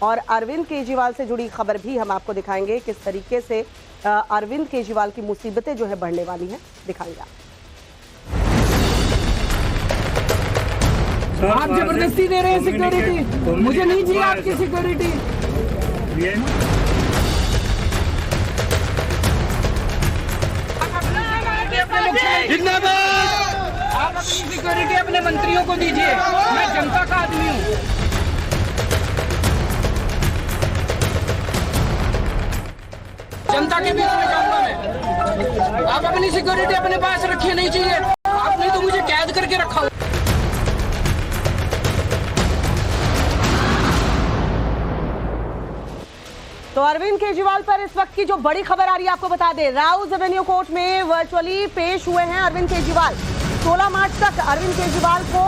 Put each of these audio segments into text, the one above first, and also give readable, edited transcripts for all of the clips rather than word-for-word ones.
और अरविंद केजरीवाल से जुड़ी खबर भी हम आपको दिखाएंगे, किस तरीके से अरविंद केजरीवाल की मुसीबतें जो है बढ़ने वाली हैं, दिखाएंगे। आप जबरदस्ती दे रहे हैं सिक्योरिटी, मुझे नहीं चाहिए आपकी सिक्योरिटी। आप अपनी सिक्योरिटी अपने मंत्रियों को दीजिए, मैं जनता का आदमी हूँ। जनता के बीच में जाऊंगा मैं। आप अपनी सिक्योरिटी अपने पास रखिए, नहीं चाहिए आपने तो मुझे कैद करके रखा। तो अरविंद केजरीवाल पर इस वक्त की जो बड़ी खबर आ रही है आपको बता दें, राउज एवेन्यू कोर्ट में वर्चुअली पेश हुए हैं अरविंद केजरीवाल। 16 मार्च तक अरविंद केजरीवाल को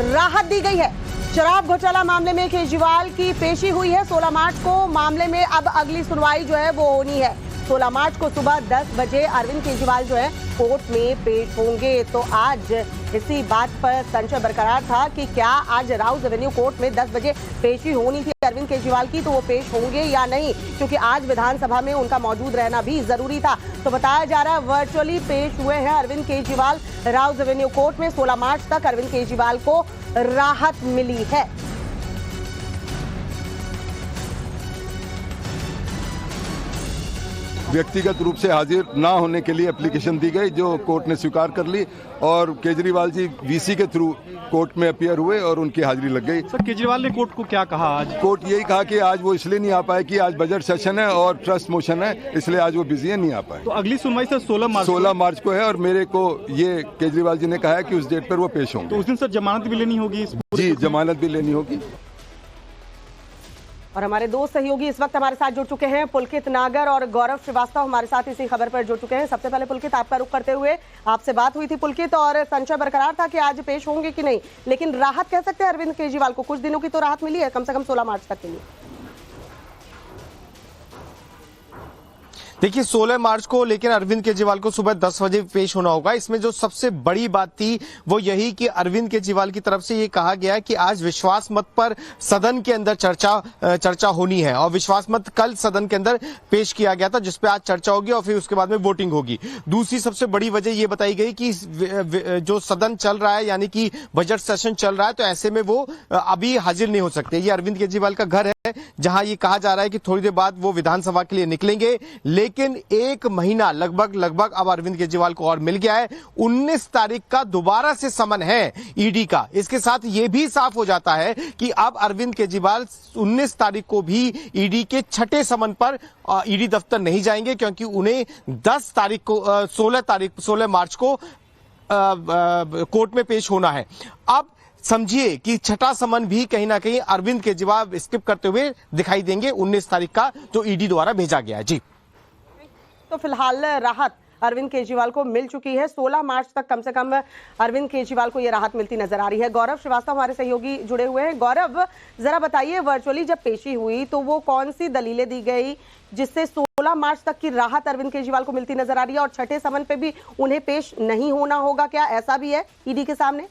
राहत दी गई है। शराब घोटाला मामले में केजरीवाल की पेशी हुई है 16 मार्च को। मामले में अब अगली सुनवाई जो है वो होनी है 16 मार्च को सुबह 10 बजे अरविंद केजरीवाल जो है कोर्ट में पेश होंगे। तो आज इसी बात पर संशय बरकरार था कि क्या आज राउज एवेन्यू कोर्ट में 10 बजे पेशी होनी थी अरविंद केजरीवाल की, तो वो पेश होंगे या नहीं, क्योंकि आज विधानसभा में उनका मौजूद रहना भी जरूरी था। तो बताया जा रहा है वर्चुअली पेश हुए हैं अरविंद केजरीवाल राउज एवेन्यू कोर्ट में। 16 मार्च तक अरविंद केजरीवाल को राहत मिली है। व्यक्तिगत रूप से हाजिर ना होने के लिए एप्लीकेशन दी गई, जो कोर्ट ने स्वीकार कर ली और केजरीवाल जी वीसी के थ्रू कोर्ट में अपीयर हुए और उनकी हाजिरी लग गई। सर, केजरीवाल ने कोर्ट को क्या कहा आज? कोर्ट यही कहा कि आज वो इसलिए नहीं आ पाए कि आज बजट सेशन है और ट्रस्ट मोशन है, इसलिए आज वो बिजी है, नहीं आ पाए। तो अगली सुनवाई सर 16 मार्च को है और मेरे को ये केजरीवाल जी ने कहा है कि उस डेट पर वो पेश होंगे। तो उस दिन सर जमानत भी लेनी होगी? जी, जमानत भी लेनी होगी। और हमारे दो सहयोगी इस वक्त हमारे साथ जुड़ चुके हैं, पुलकित नागर और गौरव श्रीवास्तव हमारे साथ इसी खबर पर जुड़ चुके हैं। सबसे पहले पुलकित, आपका रुख करते हुए, आपसे बात हुई थी पुलकित और संशय बरकरार था कि आज पेश होंगे कि नहीं, लेकिन राहत कह सकते हैं अरविंद केजरीवाल को, कुछ दिनों की तो राहत मिली है कम से कम 16 मार्च तक के लिए। देखिए 16 मार्च को लेकिन अरविंद केजरीवाल को सुबह 10 बजे पेश होना होगा। इसमें जो सबसे बड़ी बात थी वो यही कि अरविंद केजरीवाल की तरफ से ये कहा गया है कि आज विश्वास मत पर सदन के अंदर चर्चा होनी है और विश्वास मत कल सदन के अंदर पेश किया गया था, जिसपे आज चर्चा होगी और फिर उसके बाद में वोटिंग होगी। दूसरी सबसे बड़ी वजह ये बताई गई कि जो सदन चल रहा है यानी कि बजट सेशन चल रहा है, तो ऐसे में वो अभी हाजिर नहीं हो सकते। ये अरविंद केजरीवाल का घर है जहां ये कहा जा रहा है कि थोड़ी देर बाद वो विधानसभा के लिए निकलेंगे, लेकिन एक महीना लगभग अब अरविंद केजरीवाल को और मिल गया है। 19 तारीख का दोबारा से समन है ईडी का। इसके साथ ये भी साफ हो जाता है कि अब अरविंद केजरीवाल 19 तारीख को भी ईडी के छठे समन पर ईडी दफ्तर नहीं जाएंगे, क्योंकि उन्हें 10 तारीख को 16 मार्च को कोर्ट में पेश होना है। अब समझिए कि छठा समन भी कहीं ना कहीं अरविंद केजरीवाल स्किप करते हुए दिखाई देंगे 19 तारीख का, जो ईडी द्वारा भेजा गया है। जी, तो फिलहाल राहत अरविंद केजरीवाल को मिल चुकी है। 16 मार्च तक कम से कम अरविंद केजरीवाल को यह राहत मिलती नजर आ रही है। गौरव श्रीवास्तव हमारे सहयोगी जुड़े हुए हैं। गौरव, जरा बताइए वर्चुअली जब पेशी हुई तो वो कौन सी दलीलें दी गई जिससे 16 मार्च तक की राहत अरविंद केजरीवाल को मिलती नजर आ रही है, और छठे समन पे भी उन्हें पेश नहीं होना होगा, क्या ऐसा भी है ईडी के सामने?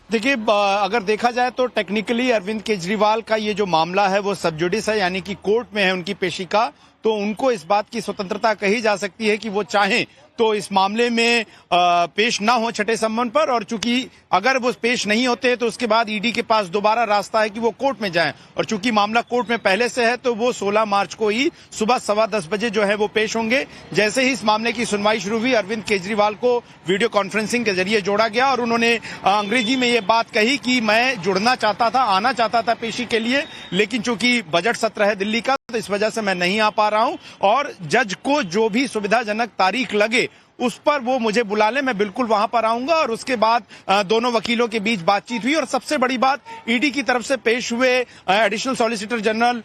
देखिए, अगर देखा जाए तो टेक्निकली अरविंद केजरीवाल का ये जो मामला है वो सब जुडिस है, यानी कि कोर्ट में है उनकी पेशी का, तो उनको इस बात की स्वतंत्रता कही जा सकती है कि वो चाहें तो इस मामले में पेश ना हो छठे समन पर, और चूंकि अगर वो पेश नहीं होते तो उसके बाद ईडी के पास दोबारा रास्ता है कि वो कोर्ट में जाएं, और चूंकि मामला कोर्ट में पहले से है तो वो 16 मार्च को ही सुबह 10:15 बजे जो है वो पेश होंगे। जैसे ही इस मामले की सुनवाई शुरू हुई, अरविंद केजरीवाल को वीडियो कॉन्फ्रेंसिंग के जरिए जोड़ा गया और उन्होंने अंग्रेजी में ये बात कही कि मैं जुड़ना चाहता था, आना चाहता था पेशी के लिए, लेकिन चूंकि बजट सत्र है दिल्ली का तो इस वजह से मैं नहीं आ पा रहा हूं, और जज को जो भी सुविधाजनक तारीख लगे उस पर वो मुझे बुला ले, मैं बिल्कुल वहां पर आऊंगा। और उसके बाद दोनों वकीलों के बीच बातचीत हुई, और सबसे बड़ी बात ईडी की तरफ से पेश हुए एडिशनल सॉलिसिटर जनरल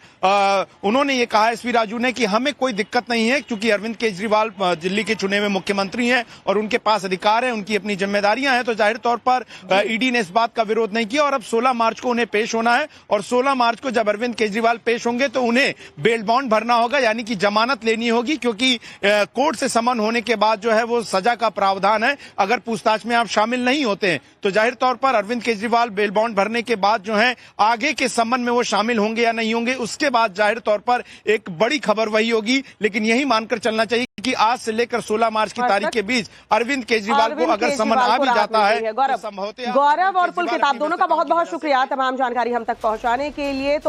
उन्होंने ये कहा, एसवी राजू ने, कि हमें कोई दिक्कत नहीं है क्योंकि अरविंद केजरीवाल दिल्ली के चुने हुए मुख्यमंत्री हैं और उनके पास अधिकार है, उनकी अपनी जिम्मेदारियां हैं, तो जाहिर तौर पर ईडी ने इस बात का विरोध नहीं किया। और अब 16 मार्च को उन्हें पेश होना है, और 16 मार्च को जब अरविंद केजरीवाल पेश होंगे तो उन्हें बेल बॉन्ड भरना होगा, यानी कि जमानत लेनी होगी, क्योंकि कोर्ट से समन होने के बाद जो है वो सजा का प्रावधान है। अगर पूछताछ में आप शामिल नहीं होते हैं तो जाहिर तौर पर अरविंद केजरीवाल बेल बॉन्ड भरने के बाद जो है आगे के संबंध में वो शामिल होंगे या नहीं होंगे, उसके बाद जाहिर तौर पर एक बड़ी खबर वही होगी। लेकिन यही मानकर चलना चाहिए कि आज से लेकर 16 मार्च की तारीख के बीच अरविंद केजरीवाल को अगर समन आ भी जाता है तो संभवतः गौरव और पुलकित, आप दोनों का बहुत बहुत शुक्रिया तमाम जानकारी हम तक पहुंचाने के लिए। तो